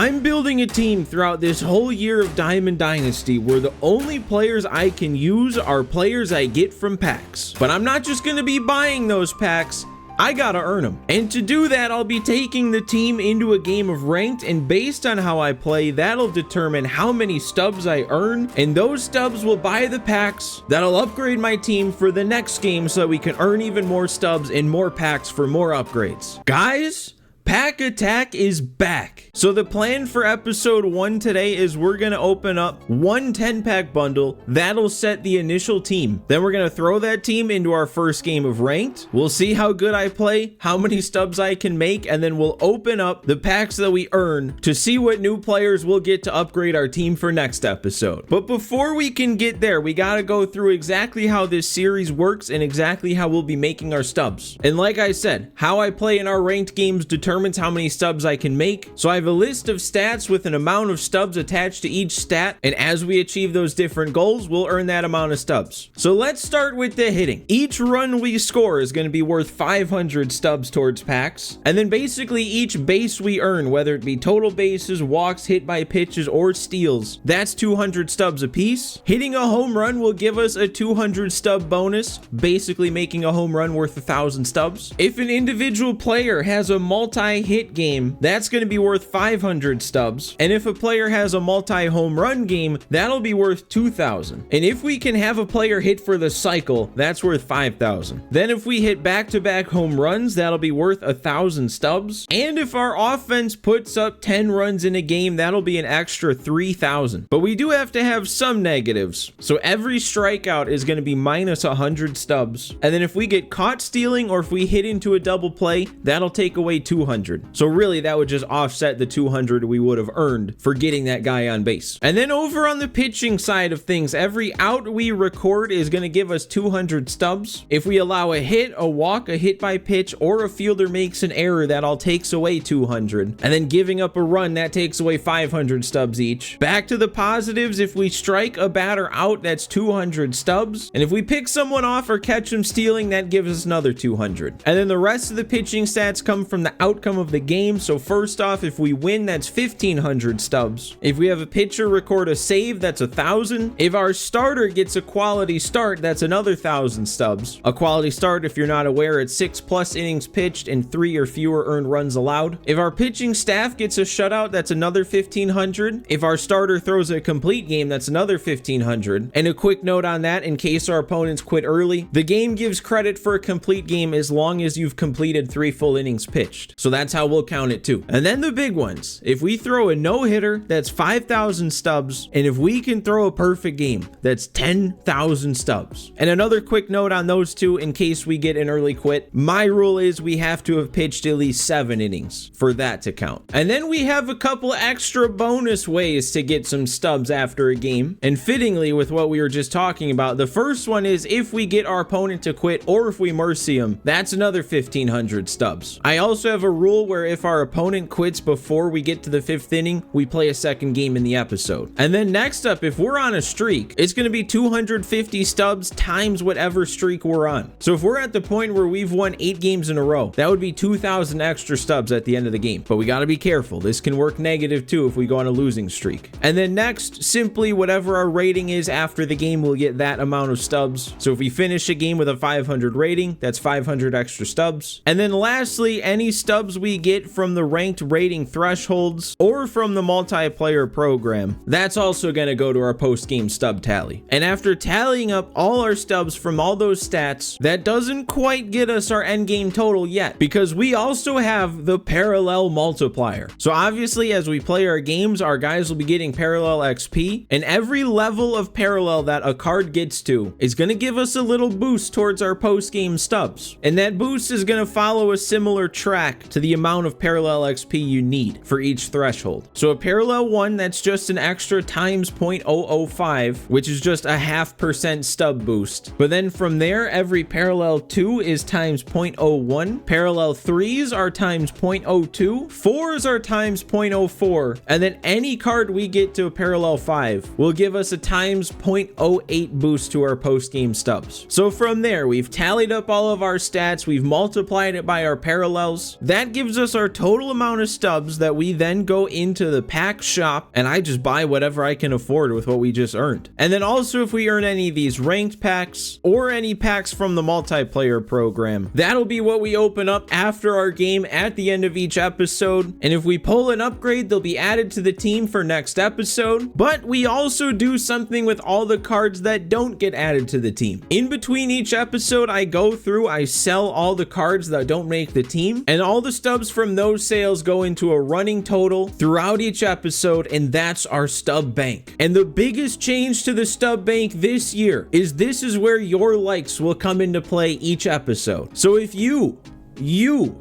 I'm building a team throughout this whole year of Diamond Dynasty where the only players I can use are players I get from packs. But I'm not just going to be buying those packs. I gotta earn them. And to do that, I'll be taking the team into a game of ranked, and based on how I play, that'll determine how many stubs I earn, and those stubs will buy the packs that'll upgrade my team for the next game so that we can earn even more stubs and more packs for more upgrades. Guys, Pack Attack is back. So the plan for episode 1 today is we're going to open up one 10-pack bundle. That'll set the initial team. Then we're going to throw that team into our first game of ranked. We'll see how good I play, how many stubs I can make, and then we'll open up the packs that we earn to see what new players we'll get to upgrade our team for next episode. But before we can get there, we got to go through exactly how this series works and exactly how we'll be making our stubs. And like I said, how I play in our ranked games determines how many stubs I can make. So I have a list of stats with an amount of stubs attached to each stat, and as we achieve those different goals, we'll earn that amount of stubs. So let's start with the hitting. Each run we score is going to be worth 500 stubs towards packs, and then basically each base we earn, whether it be total bases, walks, hit by pitches, or steals, that's 200 stubs apiece. Hitting a home run will give us a 200 stub bonus, basically making a home run worth 1,000 stubs. If an individual player has a multi-hit game, that's going to be worth 500 stubs, and if a player has a multi-home run game, that'll be worth 2,000. And if we can have a player hit for the cycle, that's worth 5,000. Then if we hit back-to-back home runs, that'll be worth 1,000 stubs. And if our offense puts up 10 runs in a game, that'll be an extra 3,000. But we do have to have some negatives. So every strikeout is going to be minus 100 stubs. And then if we get caught stealing or if we hit into a double play, that'll take away 200. So really that would just offset the 200 we would have earned for getting that guy on base. And then over on the pitching side of things, every out we record is going to give us 200 stubs. If we allow a hit, a walk, a hit by pitch, or a fielder makes an error, that all takes away 200. And then giving up a run, that takes away 500 stubs each. Back to the positives, if we strike a batter out, that's 200 stubs. And if we pick someone off or catch them stealing, that gives us another 200. And then the rest of the pitching stats come from the outcome of the game. So first off, if we win, that's 1,500 stubs. If we have a pitcher record a save, that's 1,000. If our starter gets a quality start, that's another 1,000 stubs. A quality start, if you're not aware, it's 6+ innings pitched and 3 or fewer earned runs allowed. If our pitching staff gets a shutout, that's another 1,500. If our starter throws a complete game, that's another 1,500. And a quick note on that, in case our opponents quit early, the game gives credit for a complete game as long as you've completed 3 full innings pitched. So that's how we'll count it too. And then the big ones. If we throw a no-hitter, that's 5,000 stubs. And if we can throw a perfect game, that's 10,000 stubs. And another quick note on those two in case we get an early quit. My rule is we have to have pitched at least 7 innings for that to count. And then we have a couple extra bonus ways to get some stubs after a game. And fittingly with what we were just talking about, the first one is if we get our opponent to quit or if we mercy him, that's another 1,500 stubs. I also have a rule where if our opponent quits before we get to the 5th inning, we play a second game in the episode. And then next up, if we're on a streak, it's going to be 250 stubs times whatever streak we're on. So if we're at the point where we've won 8 games in a row, that would be 2,000 extra stubs at the end of the game. But we got to be careful. This can work negative too if we go on a losing streak. And then next, simply whatever our rating is after the game, we'll get that amount of stubs. So if we finish a game with a 500 rating, that's 500 extra stubs. And then lastly, any stubs we get from the ranked rating thresholds or from the multiplayer program, that's also going to go to our post-game stub tally. And after tallying up all our stubs from all those stats, that doesn't quite get us our end game total yet, because we also have the parallel multiplier. So obviously as we play our games, our guys will be getting parallel XP, and every level of parallel that a card gets to is going to give us a little boost towards our post-game stubs. And that boost is going to follow a similar track to the amount of parallel XP you need for each threshold. So a parallel 1, that's just an extra times 0.005, which is just a 0.5% stub boost. But then from there, every parallel 2 is times 0.01. Parallel 3s are times 0.02. 4s are times 0.04. And then any card we get to a parallel 5 will give us a times 0.08 boost to our post-game stubs. So from there, we've tallied up all of our stats, we've multiplied it by our parallels. That that gives us our total amount of stubs that we then go into the pack shop, and I just buy whatever I can afford with what we just earned. And then also if we earn any of these ranked packs or any packs from the multiplayer program, that'll be what we open up after our game at the end of each episode. And if we pull an upgrade, they'll be added to the team for next episode. But we also do something with all the cards that don't get added to the team. In between each episode, I go through, I sell all the cards that don't make the team, and all the stubs from those sales go into a running total throughout each episode, and that's our stub bank. And the biggest change to the stub bank this year is this is where your likes will come into play each episode. So if you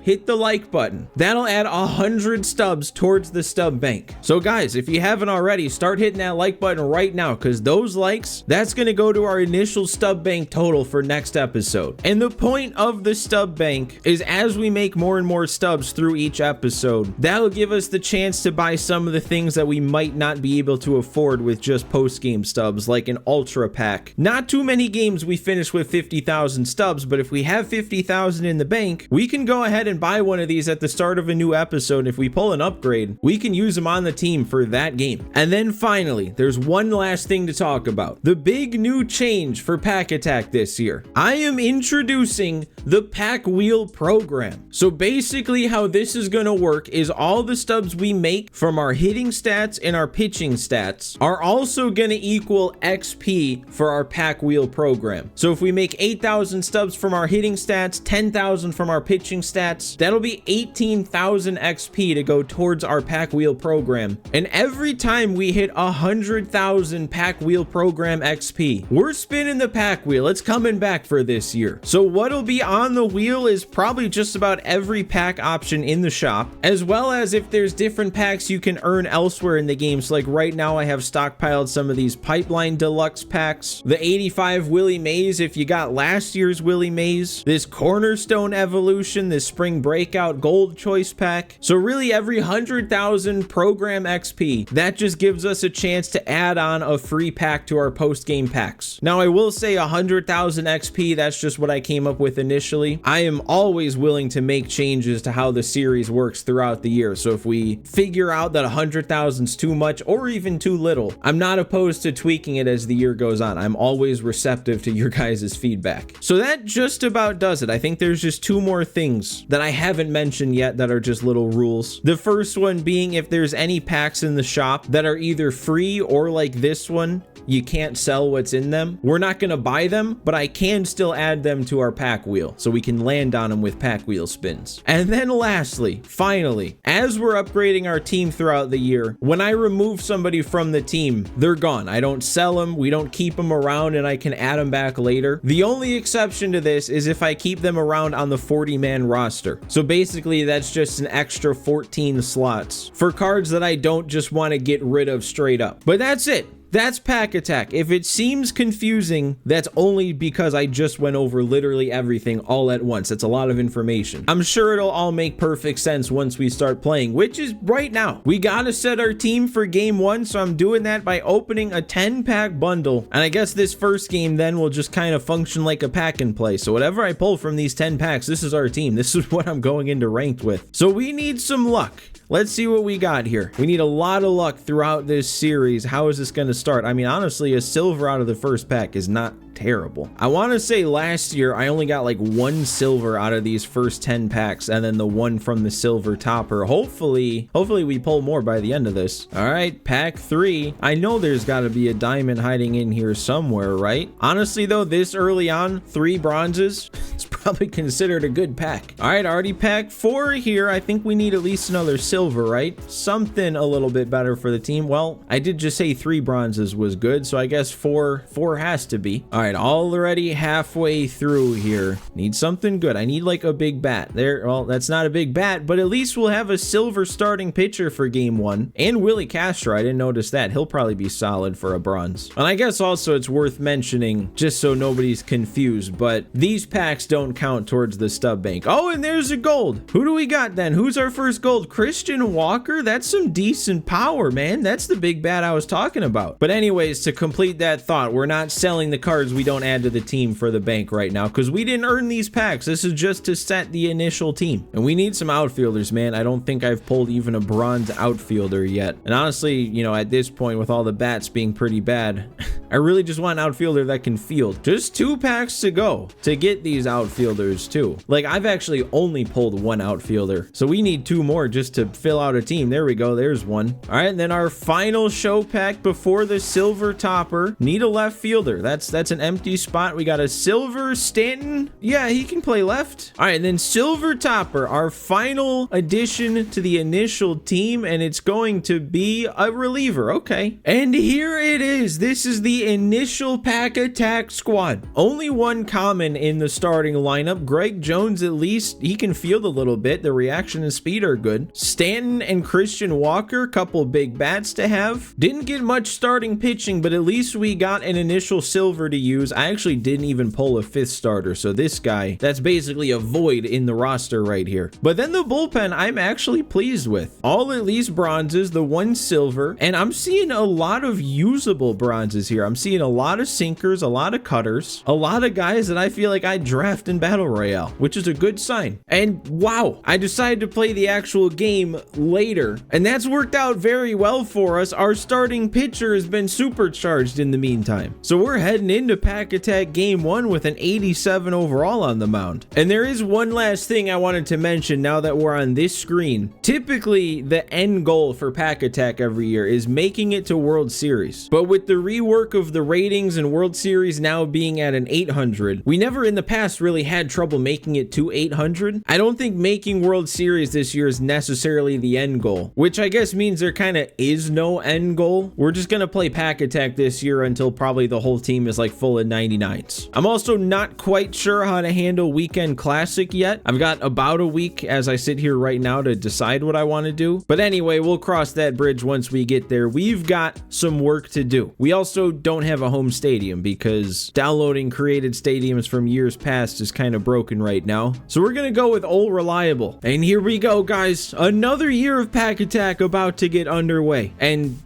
hit the like button, that'll add 100 stubs towards the stub bank. So guys, if you haven't already, start hitting that like button right now, because those likes, that's going to go to our initial stub bank total for next episode. And the point of the stub bank is as we make more and more stubs through each episode, that'll give us the chance to buy some of the things that we might not be able to afford with just post-game stubs, like an ultra pack. Not too many games we finish with 50,000 stubs, but if we have 50,000 in the bank, we can go ahead and buy one of these at the start of a new episode. If we pull an upgrade, we can use them on the team for that game. And then finally, there's one last thing to talk about. The big new change for Pack Attack this year. I am introducing the pack wheel program. So basically how this is going to work is all the stubs we make from our hitting stats and our pitching stats are also going to equal XP for our pack wheel program. So if we make 8,000 stubs from our hitting stats, 10,000 from our pitching stats, that'll be 18,000 XP to go towards our pack wheel program. And every time we hit 100,000 pack wheel program XP, we're spinning the pack wheel. It's coming back for this year. So what'll be on the wheel is probably just about every pack option in the shop, as well as if there's different packs you can earn elsewhere in the game. So like right now I have stockpiled some of these Pipeline Deluxe packs, the 85 Willie Mays if you got last year's Willie Mays, this Cornerstone Evolution, this Spring Breakout Gold Choice Pack. So really every 100,000 program XP, that just gives us a chance to add on a free pack to our post-game packs. Now I will say 100,000 XP, that's just what I came up with initially. I am always willing to make changes to how the series works throughout the year. So if we figure out that 100,000 is too much or even too little, I'm not opposed to tweaking it as the year goes on. I'm always receptive to your guys' feedback. So that just about does it. I think there's just two more things that I haven't mentioned yet that are just little rules. The first one being if there's any packs in the shop that are either free or like this one, you can't sell what's in them, we're not going to buy them, but I can still add them to our pack wheel so we can land on them with pack wheel spins. And then lastly, finally, as we're upgrading our team throughout the year, when I remove somebody from the team, they're gone. I don't sell them, we don't keep them around, and I can add them back later. The only exception to this is if I keep them around on the 40-man roster. So basically that's just an extra 14 slots for cards that I don't just want to get rid of straight up. But that's it. That's Pack Attack. If it seems confusing, that's only because I just went over literally everything all at once. That's a lot of information. I'm sure it'll all make perfect sense once we start playing, which is right now. We gotta set our team for game one, so I'm doing that by opening a 10-pack bundle. And I guess this first game then will just kind of function like a pack and play. So whatever I pull from these 10 packs, this is our team. This is what I'm going into ranked with. So we need some luck. Let's see what we got here. We need a lot of luck throughout this series. How is this going to start? I mean, honestly, a silver out of the first pack is not terrible. I want to say last year I only got like 1 silver out of these first 10 packs, and then the one from the silver topper. Hopefully we pull more by the end of this. All right, pack 3. I know there's got to be a diamond hiding in here somewhere, right? Honestly though, this early on, 3 bronzes, it's probably considered a good pack. All right, already pack 4 here. I think we need at least another silver, right? Something a little bit better for the team. Well, I did just say 3 bronzes was good, so I guess 4 has to be. All right, already halfway through here. Need something good. I need like a big bat. There, well, that's not a big bat, but at least we'll have a silver starting pitcher for game 1. And Willie Castro, I didn't notice that. He'll probably be solid for a bronze. And I guess also it's worth mentioning, just so nobody's confused, but these packs don't don't count towards the stub bank. Oh, and there's a gold. Who do we got then? Who's our first gold? Christian Walker? That's some decent power, man. That's the big bad I was talking about. But anyways, to complete that thought, we're not selling the cards we don't add to the team for the bank right now because we didn't earn these packs. This is just to set the initial team. And we need some outfielders, man. I don't think I've pulled even a bronze outfielder yet. And honestly, you know, at this point with all the bats being pretty bad, I really just want an outfielder that can field. Just 2 packs to go to get these outfielders too. Like, I've actually only pulled 1 outfielder. So we need 2 more just to fill out a team. There we go. There's 1. All right, and then our final show pack before the silver topper. Need a left fielder. That's an empty spot. We got a silver Stanton. Yeah, he can play left. All right, and then silver topper, our final addition to the initial team, and it's going to be a reliever. Okay. And here it is. This is the initial pack attack squad. Only 1 common in the starting lineup. Greg Jones, at least he can field a little bit. The reaction and speed are good. Stanton and Christian Walker, couple big bats to have. Didn't get much starting pitching, but at least we got an initial silver to use. I actually didn't even pull a 5th starter, so this guy, that's basically a void in the roster right here. But then the bullpen, I'm actually pleased with. All at least bronzes, the 1 silver, and I'm seeing a lot of usable bronzes here. I'm seeing a lot of sinkers, a lot of cutters, a lot of guys that I feel like I draft in Battle Royale, which is a good sign. And wow, I decided to play the actual game later, and that's worked out very well for us. Our starting pitcher has been supercharged in the meantime. So we're heading into Pack Attack Game 1 with an 87 overall on the mound. And there is one last thing I wanted to mention now that we're on this screen. Typically, the end goal for Pack Attack every year is making it to World Series. But with the rework of the ratings and World Series now being at an 800, we never in the past really had trouble making it to 800. I don't think making World Series this year is necessarily the end goal, which I guess means there kind of is no end goal. We're just going to play Pack Attack this year until probably the whole team is like full of 99s. I'm also not quite sure how to handle Weekend Classic yet. I've got about a week as I sit here right now to decide what I want to do. But anyway, we'll cross that bridge once we get there. We've got some work to do. We also don't have a home stadium because downloading created stadiums from years past is kind of broken right now. So we're going to go with Old Reliable. And here we go, guys. Another year of Pack Attack about to get underway. And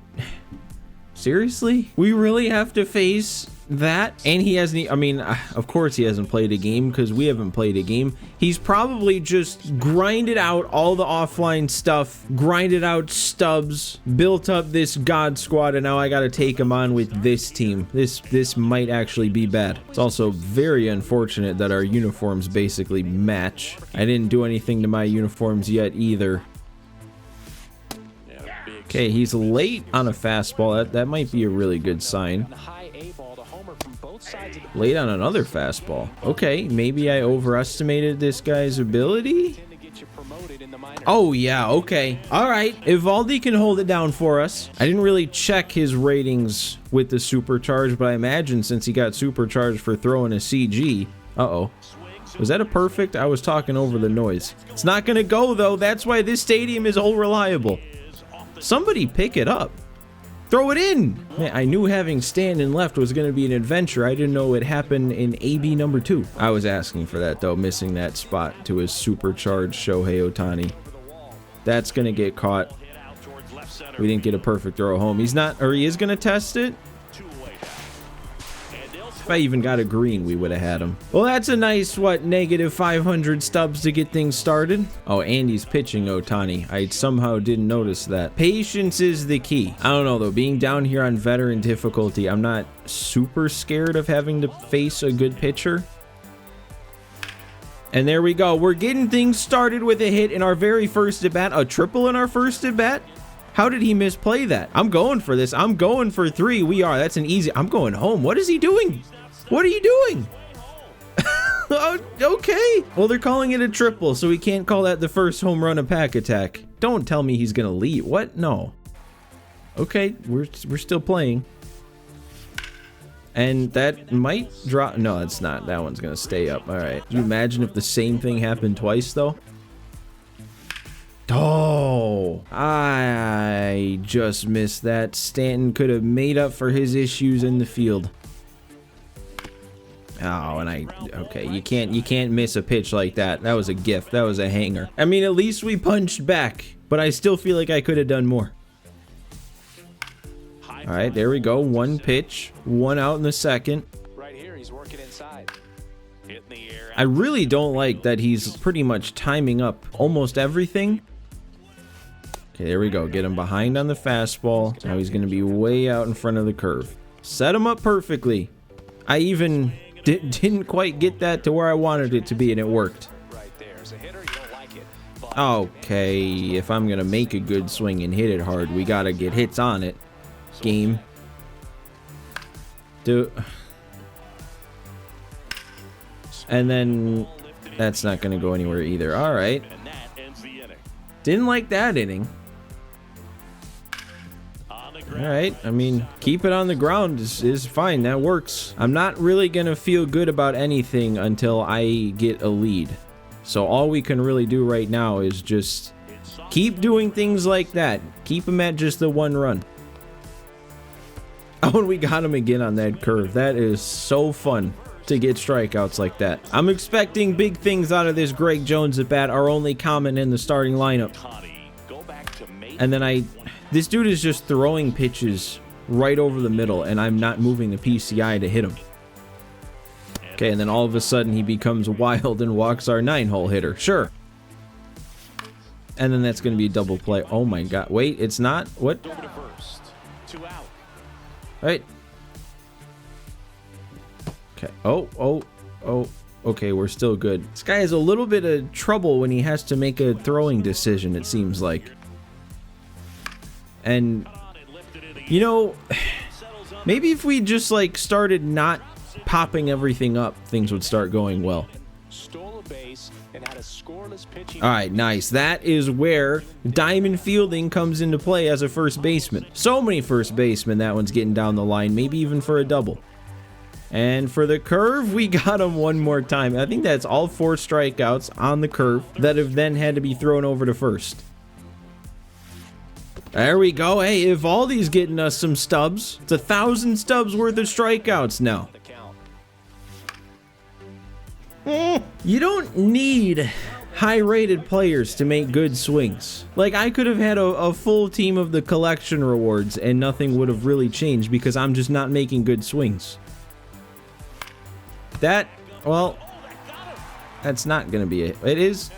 seriously? We really have to face that? And he hasn't, I mean, of course he hasn't played a game because we haven't played a game. He's probably just grinded out all the offline stuff, grinded out stubs, built up this god squad, and now I gotta take him on with this team. This might actually be bad. It's also very unfortunate that our uniforms basically match. I didn't do anything to my uniforms yet either. Okay, he's late on a fastball. That might be a really good sign. Late on another fastball. Okay, maybe I overestimated this guy's ability. Oh, yeah, okay. All right, Evaldi can hold it down for us. I didn't really check his ratings with the supercharge, but I imagine since he got supercharged for throwing a CG. Uh-oh. Was that a perfect? I was talking over the noise. It's not going to go, though. That's why this stadium is all reliable. Somebody pick it up. Throw it in! Man, I knew having Stanton left was going to be an adventure. I didn't know it happened in AB number 2. I was asking for that, though, missing that spot to his supercharged Shohei Ohtani. That's going to get caught. We didn't get a perfect throw home. He's not, or he is going to test it. If I even got a green, we would have had him. Well, that's a nice, what, negative 500 stubs to get things started. Oh, Andy's pitching Ohtani. I somehow didn't notice that. Patience is the key. I don't know, though. Being down here on veteran difficulty, I'm not super scared of having to face a good pitcher. And there we go. We're getting things started with a hit in our very first at-bat. A triple in our first at-bat? How did he misplay that? I'm going for this. I'm going for 3. We are. That's an easy. I'm going home. What is he doing? What are you doing? Okay. Well, they're calling it a triple, so we can't call that the first home run of Pack Attack. Don't tell me he's going to leave. What? No. Okay, we're still playing. And that might drop. No, it's not. That one's going to stay up. All right. Can you imagine if the same thing happened twice, though? Oh, I just missed that. Stanton could have made up for his issues in the field. Oh, and okay, you can't miss a pitch like that. That was a gift. That was a hanger. I mean, at least we punched back, but I still feel like I could have done more. All right, there we go. One pitch, one out in the second. Right here, he's working inside. Hit in the air. I really don't like that he's pretty much timing up almost everything. Okay, there we go. Get him behind on the fastball. Now he's going to be way out in front of the curve. Set him up perfectly. I even didn't quite get that to where I wanted it to be, and it worked. Right there. As a hitter, you don't like it. But Okay, if I'm going to make a good swing and hit it hard, we got to get hits on it. Game. And then that's not going to go anywhere either. All right. Didn't like that inning. All right. I mean, keep it on the ground is fine. That works. I'm not really going to feel good about anything until I get a lead. So all we can really do right now is just keep doing things like that. Keep them at just the 1 run. Oh, and we got him again on that curve. That is so fun to get strikeouts like that. I'm expecting big things out of this Greg Jones at bat, our only comment in the starting lineup. And then this dude is just throwing pitches right over the middle, and I'm not moving the PCI to hit him. Okay, and then all of a sudden he becomes wild and walks our 9-hole hitter. Sure. And then that's going to be a double play. Oh my God. Wait, it's not? What? Right. Okay. Oh. Okay, we're still good. This guy has a little bit of trouble when he has to make a throwing decision, it seems like. And, you know, maybe if we just, like, started not popping everything up, things would start going well. All right, nice. That is where diamond fielding comes into play as a first baseman. So many first basemen, that one's getting down the line, maybe even for a double. And for the curve, we got him one more time. I think that's all 4 strikeouts on the curve that have then had to be thrown over to first. There we go. Hey, Evaldi's getting us some stubs. It's 1,000 stubs worth of strikeouts now. You don't need high-rated players to make good swings. Like, I could have had a full team of the collection rewards and nothing would have really changed because I'm just not making good swings. Well, that's not going to be a hit.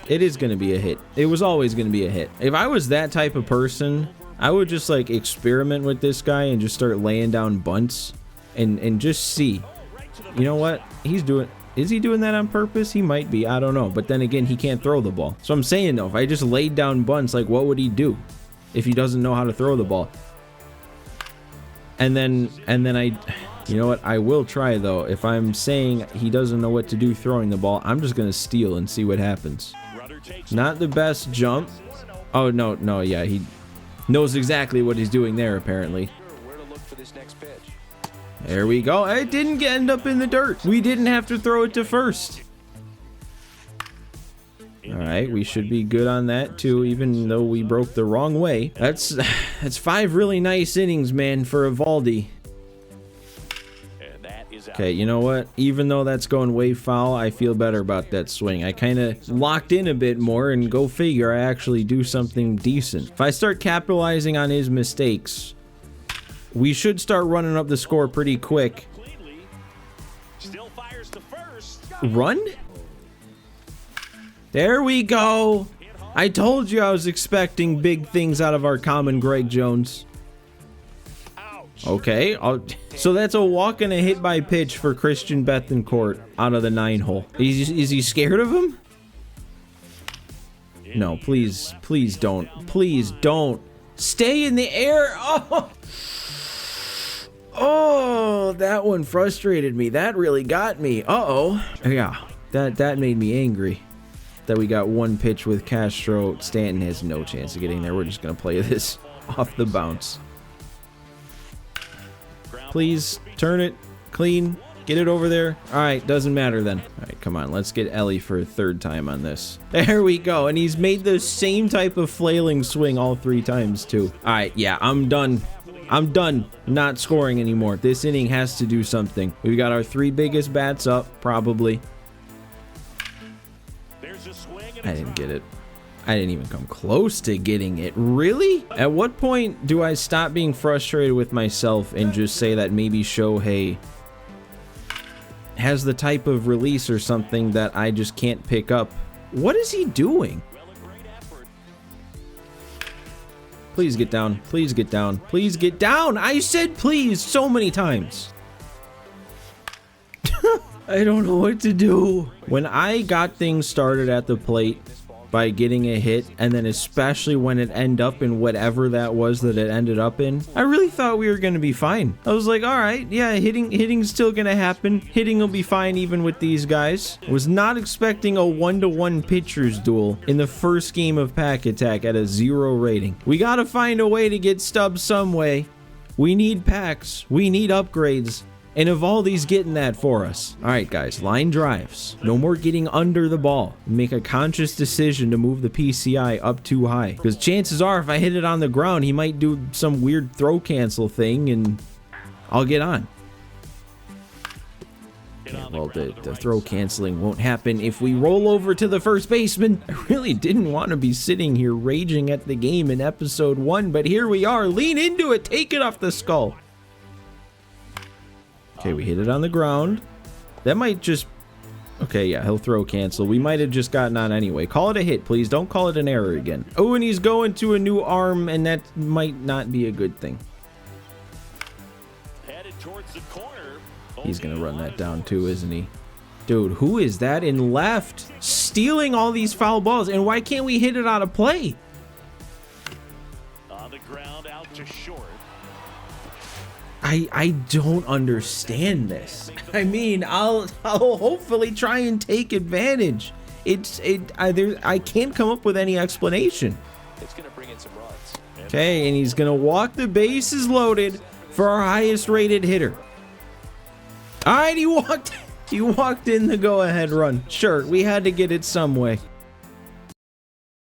It is going to be a hit. It was always going to be a hit. If I was that type of person, I would just, like, experiment with this guy and just start laying down bunts and just see. You know what? Is he doing that on purpose? He might be. I don't know. But then again, he can't throw the ball. So I'm saying, though, if I just laid down bunts, like, what would he do if he doesn't know how to throw the ball? And then you know what? I will try, though. If I'm saying he doesn't know what to do throwing the ball, I'm just going to steal and see what happens. Not the best jump. Oh, no, yeah. He knows exactly what he's doing there, apparently. There we go. It didn't end up in the dirt. We didn't have to throw it to first. All right, we should be good on that too, even though we broke the wrong way. That's 5 really nice innings, man, for Evaldi. Okay, you know what? Even though that's going way foul, I feel better about that swing. I kind of locked in a bit more, and go figure, I actually do something decent. If I start capitalizing on his mistakes, we should start running up the score pretty quick. Run? There we go. I told you I was expecting big things out of our common Greg Jones. Okay, so that's a walk and a hit by pitch for Christian Bethancourt out of the 9-hole. Is he scared of him? No, please don't. Please don't. Stay in the air. Oh, that one frustrated me. That really got me. Yeah, that made me angry. That we got one pitch with Castro. Stanton has no chance of getting there. We're just going to play this off the bounce. Please, turn it clean. Get it over there. All right, doesn't matter then. All right, come on. Let's get Ellie for a 3rd time on this. There we go. And he's made the same type of flailing swing all 3 times, too. All right, yeah, I'm done. I'm done not scoring anymore. This inning has to do something. We've got our 3 biggest bats up, probably. I didn't get it. I didn't even come close to getting it. Really? At what point do I stop being frustrated with myself and just say that maybe Shohei has the type of release or something that I just can't pick up? What is he doing? Please get down. Please get down. Please get down. I said please so many times. I don't know what to do. When I got things started at the plate by getting a hit, and then especially when it ended up in whatever that was that it ended up in, I really thought we were going to be fine. I was like, all right, yeah, hitting's still going to happen. Hitting will be fine even with these guys. Was not expecting a 1-to-1 pitchers duel in the first game of Pack Attack at a 0 rating. We got to find a way to get stubs some way. We need packs. We need upgrades. And Evaldi's getting that for us. All right, guys, line drives. No more getting under the ball. Make a conscious decision to move the PCI up too high. Because chances are, if I hit it on the ground, he might do some weird throw cancel thing, and I'll get on. Yeah, well, the throw canceling won't happen if we roll over to the first baseman. I really didn't want to be sitting here raging at the game in episode 1, but here we are. Lean into it. Take it off the skull. Okay, we hit it on the ground. That might just... Okay, yeah, he'll throw cancel. We might have just gotten on anyway. Call it a hit, please. Don't call it an error again. Oh, and he's going to a new arm, and that might not be a good thing. Headed towards the corner. He's going to run that down too, isn't he? Dude, who is that in left? Stealing all these foul balls, and why can't we hit it out of play? On the ground, out to short. I don't understand this. I mean, I'll hopefully try and take advantage. I can't come up with any explanation. It's gonna bring in some runs. Okay, and he's gonna walk the bases loaded for our highest rated hitter. All right, he walked in the go-ahead run. Sure, we had to get it some way.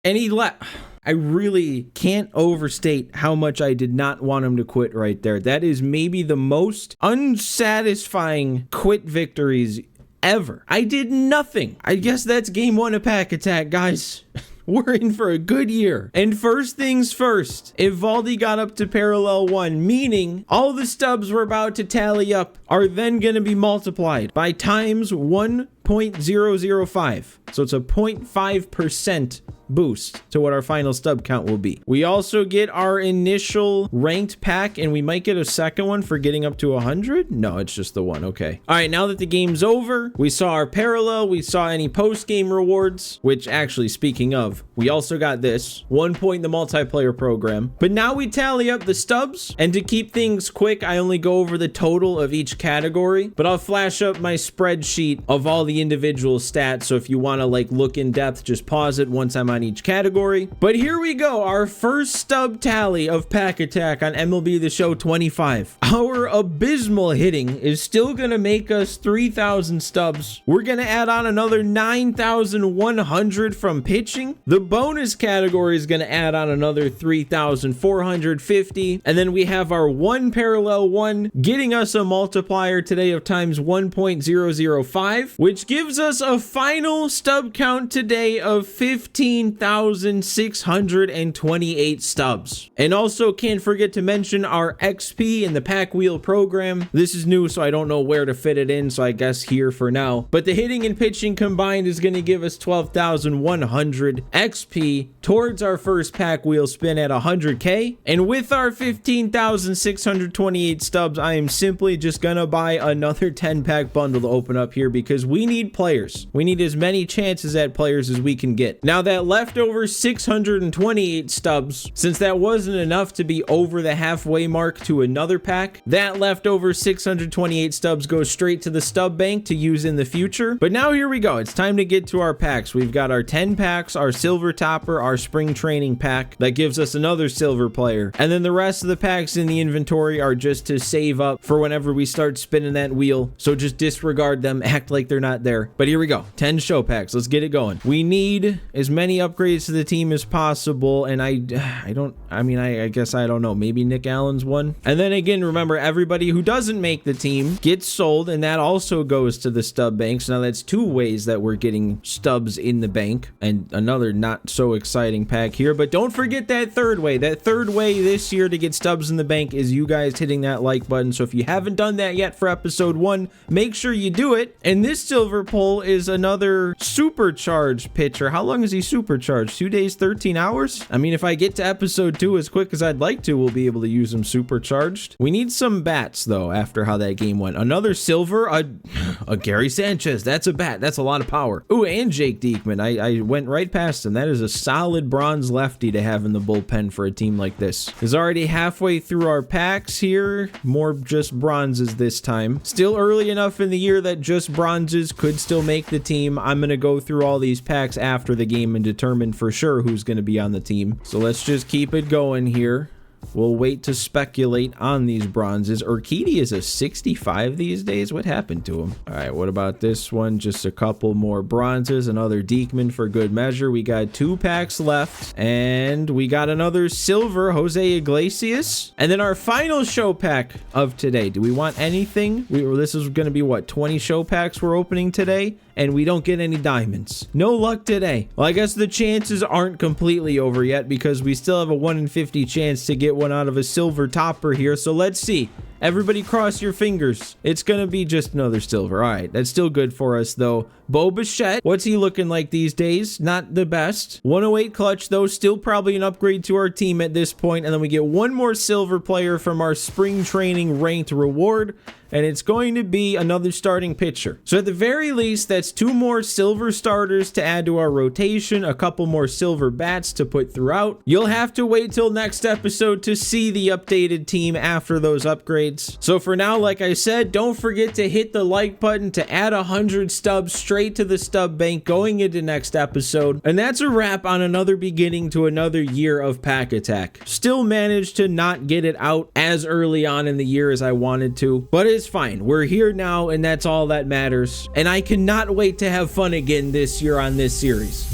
And he left. I really can't overstate how much I did not want him to quit right there. That is maybe the most unsatisfying quit victories ever. I did nothing. I guess that's game 1 of Pack Attack, guys. We're in for a good year. And first things first, Evaldi got up to parallel 1, meaning all the stubs we're about to tally up are then going to be multiplied by times 1.005. So it's a 0.5% boost to what our final stub count will be. We also get our initial ranked pack, and we might get a second one for getting up to 100. No, it's just the one. Okay. All right, now that the game's over, we saw our parallel, we saw any post-game rewards, which actually, speaking of, we also got this 1 point in the multiplayer program. But now we tally up the stubs, and to keep things quick, I only go over the total of each category, but I'll flash up my spreadsheet of all the individual stats. So if you want to like look in depth, just pause it once I'm on each category. But here we go, our first stub tally of Pack Attack on MLB The Show 25. Our abysmal hitting is still gonna make us 3,000 stubs. We're gonna add on another 9,100 from pitching. The bonus category is gonna add on another 3,450, and then we have our 1 parallel 1 getting us a multiplier today of times 1.005, which gives us a final stub count today of 15,628 stubs. And also can't forget to mention our XP in the pack wheel program. This is new, so I don't know where to fit it in, so I guess here for now. But the hitting and pitching combined is going to give us 12,100 XP towards our first pack wheel spin at 100K. And with our 15,628 stubs, I am simply just going to buy another 10-pack bundle to open up here because we need players. We need as many chances at players as we can get. Now that leftover 628 stubs, since that wasn't enough to be over the halfway mark to another pack, that leftover 628 stubs goes straight to the stub bank to use in the future. But now here we go. It's time to get to our packs. We've got our 10 packs, our silver topper, our spring training pack that gives us another silver player. And then the rest of the packs in the inventory are just to save up for whenever we start spinning that wheel. So just disregard them, act like they're not got there. But here we go. 10 show packs. Let's get it going. We need as many upgrades to the team as possible. And I guess I don't know. Maybe Nick Allen's one. And then again, remember, everybody who doesn't make the team gets sold, and that also goes to the stub banks. Now that's 2 ways that we're getting stubs in the bank, and another not so exciting pack here. But don't forget that third way. That third way this year to get stubs in the bank is you guys hitting that like button. So if you haven't done that yet for episode 1, make sure you do it. And this silver pull is another supercharged pitcher. How long is he supercharged? 2 days, 13 hours? I mean, if I get to episode 2 as quick as I'd like to, we'll be able to use him supercharged. We need some bats though after how that game went. Another silver, a Gary Sanchez. That's a bat. That's a lot of power. Ooh, and Jake Diekman. I went right past him. That is a solid bronze lefty to have in the bullpen for a team like this. Is already halfway through our packs here. More just bronzes this time. Still early enough in the year that just bronzes could still make the team. I'm going to go through all these packs after the game and determine for sure who's going to be on the team. So let's just keep it going here. We'll wait to speculate on these bronzes. Urquidy is a 65 these days. What happened to him? All right, what about this one? Just a couple more bronzes. Another Diekman for good measure. We got 2 packs left. And we got another silver, Jose Iglesias. And then our final show pack of today. Do we want anything? This is going to be, what, 20 show packs we're opening today? And we don't get any diamonds. No luck today. Well, I guess the chances aren't completely over yet because we still have a 1 in 50 chance to get one out of a silver topper here. So let's see. Everybody cross your fingers. It's going to be just another silver. All right, that's still good for us, though. Bo Bichette, what's he looking like these days? Not the best. 108 clutch, though. Still probably an upgrade to our team at this point. And then we get one more silver player from our spring training ranked reward. And it's going to be another starting pitcher. So at the very least, that's 2 more silver starters to add to our rotation, a couple more silver bats to put throughout. You'll have to wait till next episode to see the updated team after those upgrades. So for now, like I said, don't forget to hit the like button to add 100 stubs straight to the stub bank going into next episode. And that's a wrap on another beginning to another year of Pack Attack. Still managed to not get it out as early on in the year as I wanted to, but it's fine. We're here now, and that's all that matters. And I cannot wait to have fun again this year on this series.